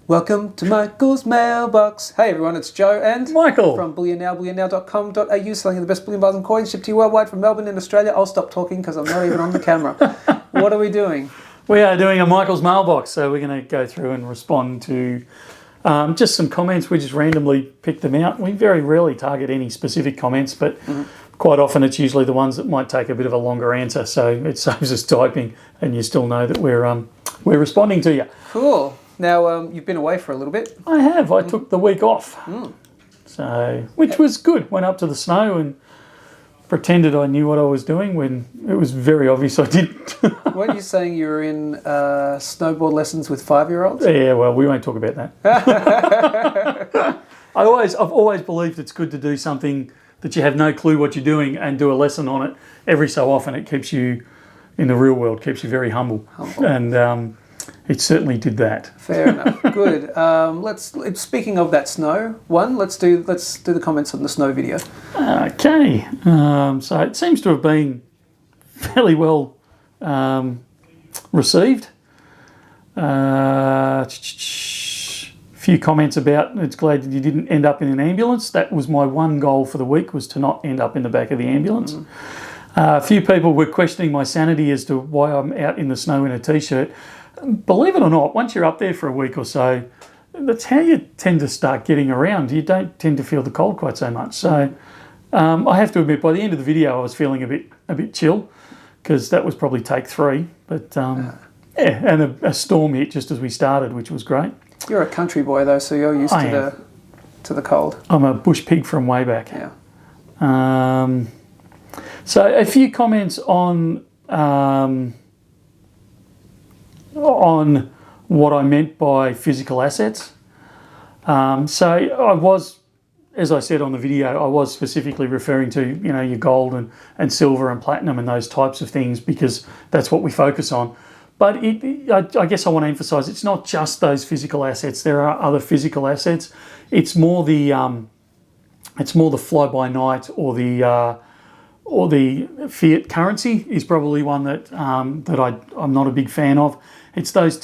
Welcome to Michael's Mailbox. Hey everyone, it's Joe and Michael from Bullion Now, bullionnow.com.au, selling the best bullion bars and coins shipped to you worldwide from Melbourne in Australia. I'll stop talking because I'm not even on the camera. What are we doing? We are doing a Michael's Mailbox, so we're going to go through and respond to just some comments. We just randomly pick them out. We very rarely target any specific comments, but quite often it's usually the ones that might take a bit of a longer answer, so it saves us typing and you still know that we're responding to you. Cool. Now, you've been away for a little bit. I have. I took the week off, which was good. Went up to the snow and pretended I knew what I was doing when it was very obvious I didn't. Weren't you saying you were in snowboard lessons with 5-year-olds? Yeah, well, we won't talk about that. I've always believed it's good to do something that you have no clue what you're doing and do a lesson on it every so often. It keeps you, in the real world, keeps you very humble. And it certainly did that. Fair enough. Good. Speaking of that snow one, let's do the comments on the snow video. Okay. So it seems to have been fairly well received. Few comments about it's glad that you didn't end up in an ambulance. That was my one goal for the week, was to not end up in the back of the ambulance. A few people were questioning my sanity as to why I'm out in the snow in a t-shirt. Believe it or not, once you're up there for a week or so, that's how you tend to start getting around. You don't tend to feel the cold quite so much. So I have to admit, by the end of the video, I was feeling a bit chill, because that was probably take 3. But and a storm hit just as we started, which was great. You're a country boy though, so you're used to the cold. I'm a bush pig from way back. Yeah. So a few comments on what I meant by physical assets. So I was, as I said on the video, I was specifically referring to, your gold and silver and platinum and those types of things, because that's what we focus on. But I guess I want to emphasise it's not just those physical assets. There are other physical assets. It's more the fly-by-night or the fiat currency is probably one that I'm not a big fan of. It's those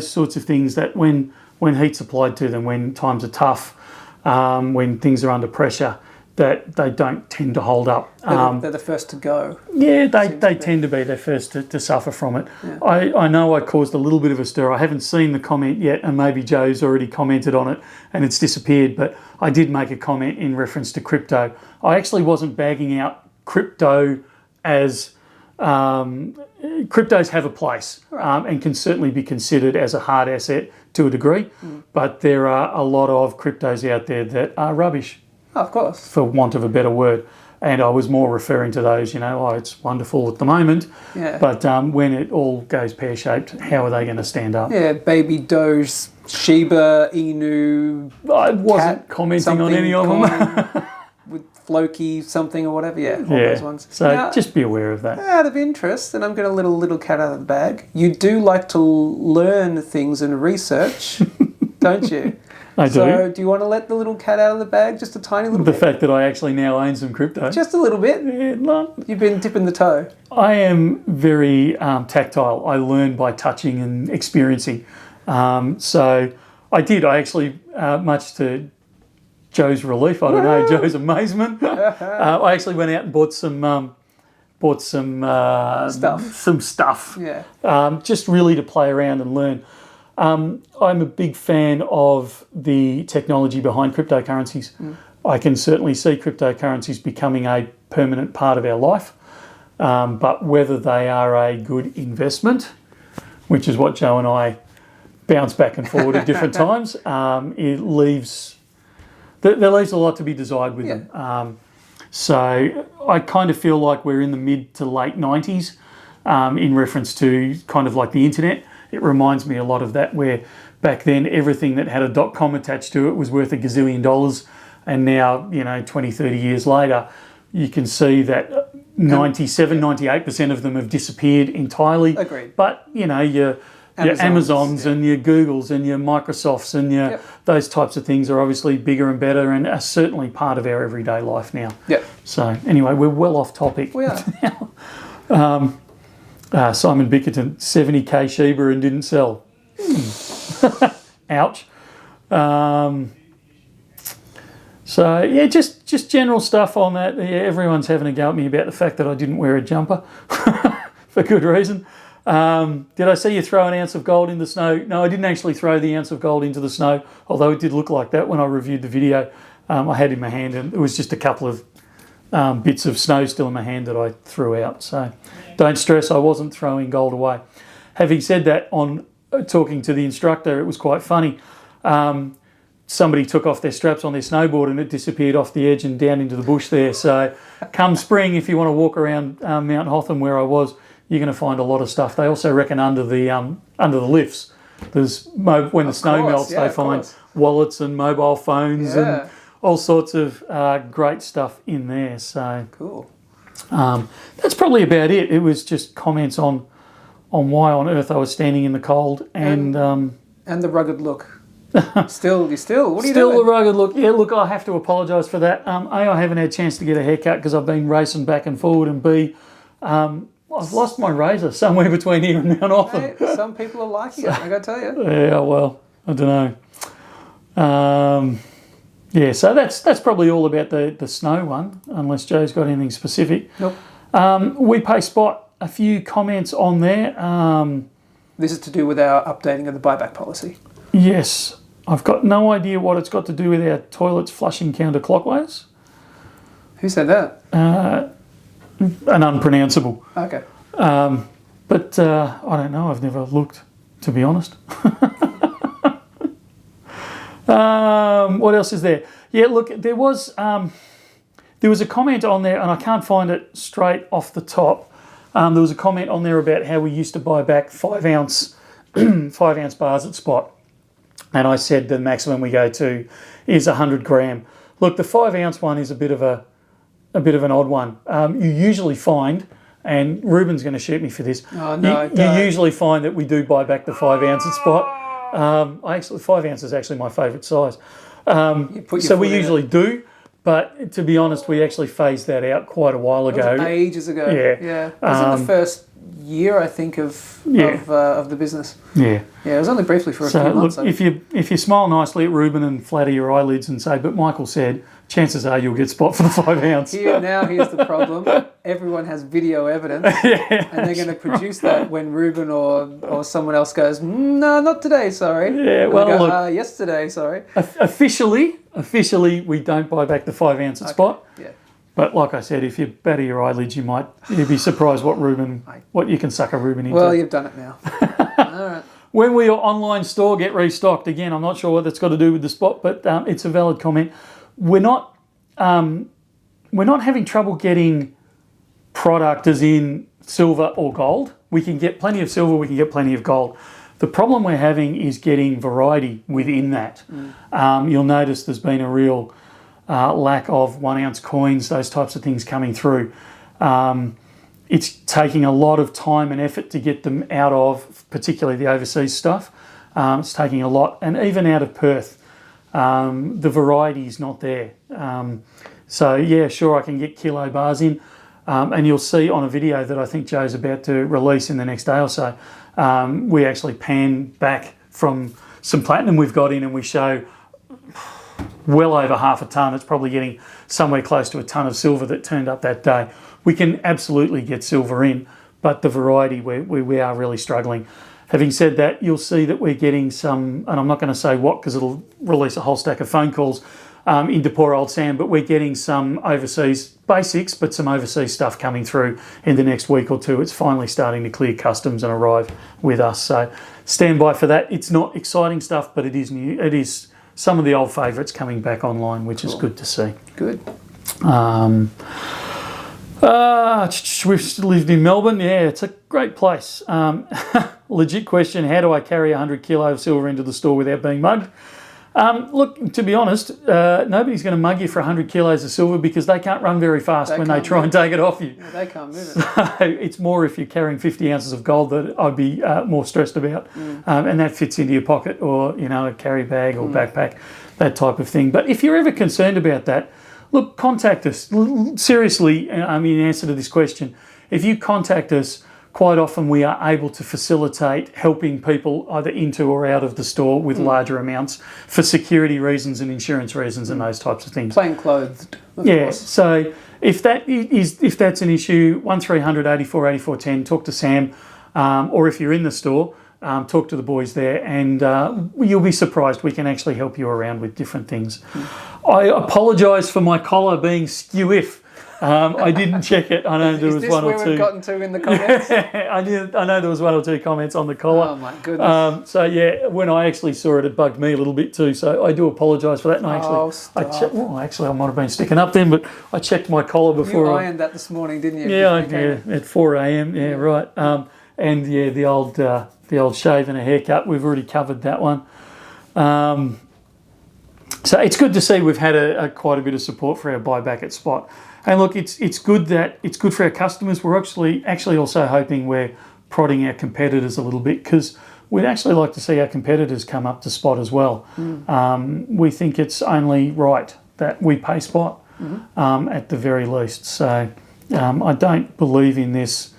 sorts of things that when heat's applied to them, when times are tough, when things are under pressure, that they don't tend to hold up. They're the first to go. Yeah, they tend to be. They're first to suffer from it. Yeah. I know I caused a little bit of a stir. I haven't seen the comment yet, and maybe Joe's already commented on it and it's disappeared, but I did make a comment in reference to crypto. I actually wasn't bagging out crypto as... cryptos have a place and can certainly be considered as a hard asset to a degree, but there are a lot of cryptos out there that are rubbish. Oh, of course. For want of a better word. And I was more referring to those, it's wonderful at the moment, but when it all goes pear-shaped, how are they going to stand up? Yeah, Baby Doge, Shiba, Inu... I wasn't commenting on any of them. With Floki something or whatever, all those ones. So now, just be aware of that. Out of interest, and I'm going to let a little cat out of the bag, you do like to learn things and research, don't you? I do. So do you want to let the little cat out of the bag just a tiny little bit? The fact that I actually now own some crypto. Just a little bit? Yeah, You've been dipping the toe. I am very tactile. I learn by touching and experiencing. So I did. I actually, much to Joe's relief, I don't know, Joe's amazement, I actually went out and bought some stuff. Yeah. Just really to play around and learn. I'm a big fan of the technology behind cryptocurrencies. I can certainly see cryptocurrencies becoming a permanent part of our life, but whether they are a good investment, which is what Joe and I bounce back and forward at different times, there leaves a lot to be desired with them. So I kind of feel like we're in the mid to late 90s in reference to kind of like the internet. It reminds me a lot of that, where back then everything that had a .com attached to it was worth a gazillion dollars, and now 20, 30 years later you can see that 98% of them have disappeared entirely. Agreed. But your Amazons and your Googles and your Microsofts and your those types of things are obviously bigger and better and are certainly part of our everyday life now. Yep. So anyway, we're well off topic. We are. Simon Bickerton, 70k Shiba and didn't sell. Ouch. So yeah, just general stuff on that. Yeah, everyone's having a go at me about the fact that I didn't wear a jumper for good reason. Did I see you throw an ounce of gold in the snow? No, I didn't actually throw the ounce of gold into the snow, although it did look like that when I reviewed the video. I had it in my hand, and it was just a couple of bits of snow still in my hand that I threw out. So don't stress, I wasn't throwing gold away. Having said that, on talking to the instructor, it was quite funny. Somebody took off their straps on their snowboard and it disappeared off the edge and down into the bush there. So come spring, if you want to walk around Mount Hotham where I was, you're going to find a lot of stuff. They also reckon under the lifts, there's when the snow melts, they find wallets and mobile phones and all sorts of great stuff in there. So cool. That's probably about it. It was just comments on why on earth I was standing in the cold and the rugged look. Still, what are you doing? Still the rugged look. Yeah, look, I have to apologise for that. A, I haven't had a chance to get a haircut because I've been racing back and forward, and B, I've lost my razor somewhere between here and Mount Hotham. Hey, some people are liking it, I got to tell you. Yeah, well, I don't know. Yeah, so that's probably all about the snow one, unless Joe's got anything specific. Nope. We pay Spot a few comments on there. This is to do with our updating of the buyback policy. Yes. I've got no idea what it's got to do with our toilets flushing counterclockwise. Who said that? An unpronounceable. Okay. But I don't know. I've never looked, to be honest. What else is there? Yeah, look, there was a comment on there, and I can't find it straight off the top. There was a comment on there about how we used to buy back 5 ounce bars at Spot. And I said the maximum we go to is 100 gram. Look, the 5 ounce one is a bit of an odd one. You usually find, and Ruben's going to shoot me for this. Oh, no, you usually find that we do buy back the 5 ounce at Spot. 5 ounce is actually my favourite size. So we usually do. But to be honest, we actually phased that out quite a while ago. Ages ago. Yeah. It was in the first year, I think, of the business. Yeah. Yeah, it was only briefly for a few months. Look, if you smile nicely at Ruben and flatter your eyelids and say, but Michael said, chances are you'll get Spot for the 5 ounce. Here's the problem. Everyone has video evidence, and they're going to produce that when Ruben or someone else goes, no, not today, sorry. Yeah, well, look, yesterday, sorry. Officially, we don't buy back the 5 ounce at Spot. Yeah. But like I said, if you batter your eyelids, you'd be surprised what you can suck a Ruben into. Well, you've done it now. All right. When will your online store get restocked? Again, I'm not sure what that's got to do with the Spot, but it's a valid comment. We're not having trouble getting product as in silver or gold. We can get plenty of silver, we can get plenty of gold. The problem we're having is getting variety within that. You'll notice there's been a real lack of 1 ounce coins, those types of things coming through. It's taking a lot of time and effort to get them out of, particularly the overseas stuff. It's taking a lot, and even out of Perth, the variety is not there. So yeah, sure, I can get kilo bars in, and you'll see on a video that I think Joe's about to release in the next day or so, we actually pan back from some platinum we've got in, and we show well over half a tonne. It's probably getting somewhere close to a tonne of silver that turned up that day. We can absolutely get silver in, but the variety, we are really struggling. Having said that, you'll see that we're getting some, and I'm not going to say what because it'll release a whole stack of phone calls into poor old Sam, but we're getting some overseas basics, but some overseas stuff coming through in the next week or two. It's finally starting to clear customs and arrive with us. So stand by for that. It's not exciting stuff, but it is new. It is some of the old favourites coming back online, which is good to see. Good. We've lived in Melbourne. Yeah, it's a great place. Legit question, how do I carry 100 kilo of silver into the store without being mugged? Look, to be honest, nobody's going to mug you for 100 kilos of silver because they can't run very fast when they try and take it off you. Yeah, they can't move it. So it's more if you're carrying 50 ounces of gold that I'd be more stressed about. And that fits into your pocket or, a carry bag or backpack, that type of thing. But if you're ever concerned about that, look, contact us. Seriously, in answer to this question, if you contact us, quite often we are able to facilitate helping people either into or out of the store with larger amounts for security reasons and insurance reasons and those types of things. Plain clothed, of course. So if that's an issue, 1300 84 84 10, talk to Sam, or if you're in the store, talk to the boys there, and you'll be surprised. We can actually help you around with different things. I apologise for my collar being skew-if. I didn't check it. I know there was one or two. Is this where we've gotten to in the comments? I know there was one or two comments on the collar. Oh, my goodness. So, yeah, when I actually saw it, it bugged me a little bit too. So I do apologise for that. And I might have been sticking up then, but I checked my collar before. You ironed that this morning, didn't you? Yeah, at 4 a.m. Yeah, right. And, yeah, the old shave and a haircut, we've already covered that one. So it's good to see we've had quite a bit of support for our buyback at spot. And look, it's good for our customers. We're actually also hoping we're prodding our competitors a little bit, because we'd actually like to see our competitors come up to spot as well. We think it's only right that we pay spot at the very least. So I don't believe in this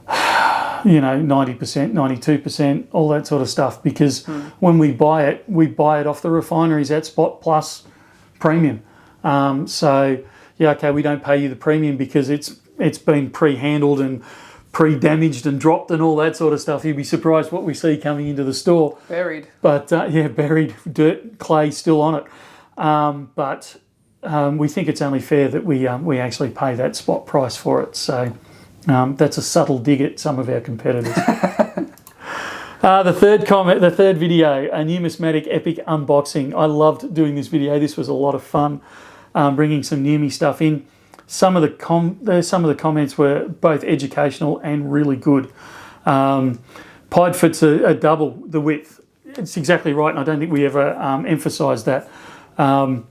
90%, 92%, all that sort of stuff, because when we buy it off the refineries at spot plus premium. We don't pay you the premium because it's been pre-handled and pre-damaged and dropped and all that sort of stuff. You'd be surprised what we see coming into the store. Buried. But, buried, dirt, clay still on it. We think it's only fair that we actually pay that spot price for it. So that's a subtle dig at some of our competitors. The third video, a numismatic epic unboxing. I loved doing this video. This was a lot of fun, bringing some Numi stuff in. Some of the comments were both educational and really good. Pied foot's a double the width. It's exactly right, and I don't think we ever emphasised that. And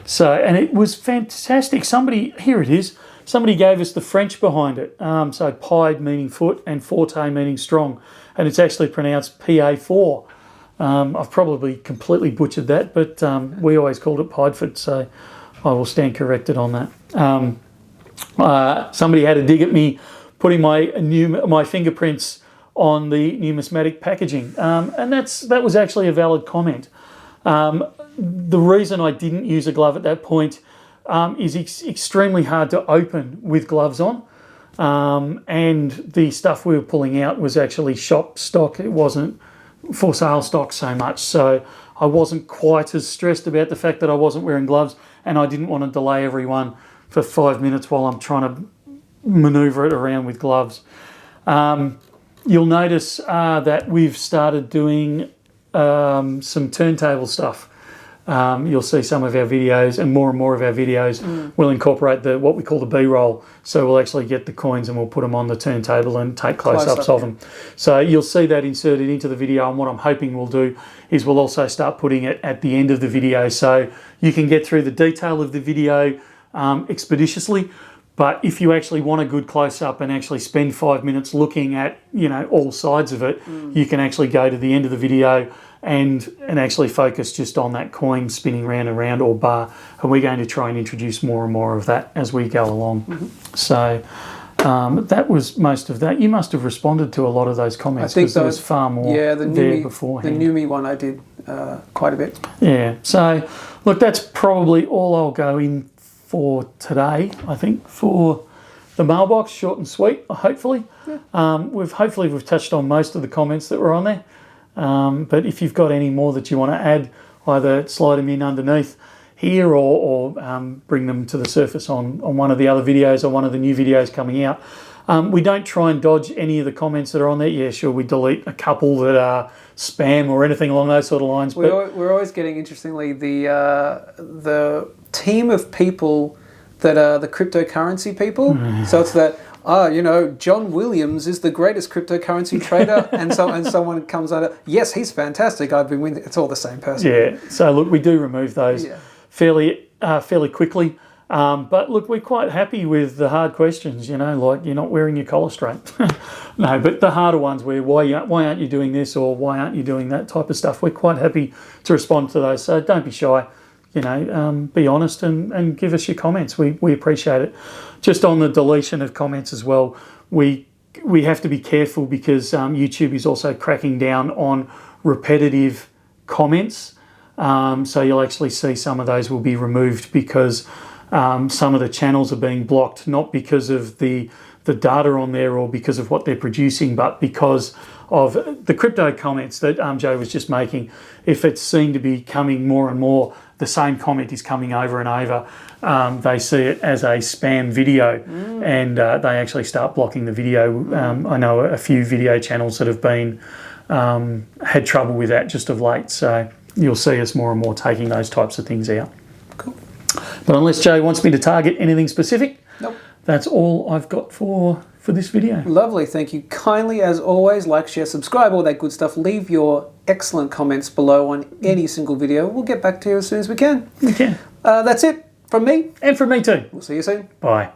it was fantastic. Here it is. Somebody gave us the French behind it. So pied meaning foot and forte meaning strong. And it's actually pronounced PA4. I've probably completely butchered that, but we always called it pied foot, so I will stand corrected on that. Somebody had a dig at me putting my fingerprints on the numismatic packaging. And that was actually a valid comment. The reason I didn't use a glove at that point is extremely hard to open with gloves on. And the stuff we were pulling out was actually shop stock. It wasn't for sale stock so much. So I wasn't quite as stressed about the fact that I wasn't wearing gloves, and I didn't want to delay everyone for 5 minutes while I'm trying to manoeuvre it around with gloves. You'll notice that we've started doing some turntable stuff. You'll see some of our videos, and more of our videos will incorporate what we call the B-roll. So we'll actually get the coins and we'll put them on the turntable and take close-ups of them. So you'll see that inserted into the video, and what I'm hoping we'll do is we'll also start putting it at the end of the video, so you can get through the detail of the video expeditiously. But if you actually want a good close-up and actually spend 5 minutes looking at all sides of it, you can actually go to the end of the video and actually focus just on that coin spinning round and round, or bar. And we're going to try and introduce more and more of that as we go along. So that was most of that. You must have responded to a lot of those comments, because there was far more there beforehand. The Numi one I did quite a bit. Yeah. So, look, that's probably all I'll go in for today, I think, for the mailbox. Short and sweet, hopefully. Yeah. We've touched on most of the comments that were on there. But if you've got any more that you want to add, either slide them in underneath here or bring them to the surface on one of the other videos or one of the new videos coming out. We don't try and dodge any of the comments that are on there. Yeah, sure, we delete a couple that are spam or anything along those sort of lines. We're always getting, interestingly, the team of people that are the cryptocurrency people. So it's that, John Williams is the greatest cryptocurrency trader, and someone comes out, yes, he's fantastic, I've been with, it's all the same person. Yeah, so look, we do remove those fairly quickly. But look, we're quite happy with the hard questions, like you're not wearing your collar straight. No, but the harder ones where why aren't you doing this, or why aren't you doing that type of stuff, we're quite happy to respond to those. So don't be shy, be honest and give us your comments. We appreciate it. Just on the deletion of comments as well, we we have to be careful because YouTube is also cracking down on repetitive comments. So you'll actually see some of those will be removed because some of the channels are being blocked, not because of the data on there or because of what they're producing, but because of the crypto comments that Joe was just making. If it's seen to be coming more and more, the same comment is coming over and over, they see it as a spam video and they actually start blocking the video. I know a few video channels that have been had trouble with that just of late, so you'll see us more and more taking those types of things out. Cool. But unless Joe wants me to target anything specific, Nope. That's all I've got for this video. Lovely. Thank you kindly, as always. Like, share, subscribe, all that good stuff. Leave your excellent comments below on any single video. We'll get back to you as soon as we can. We can. That's it from me. And from me too. We'll see you soon. Bye.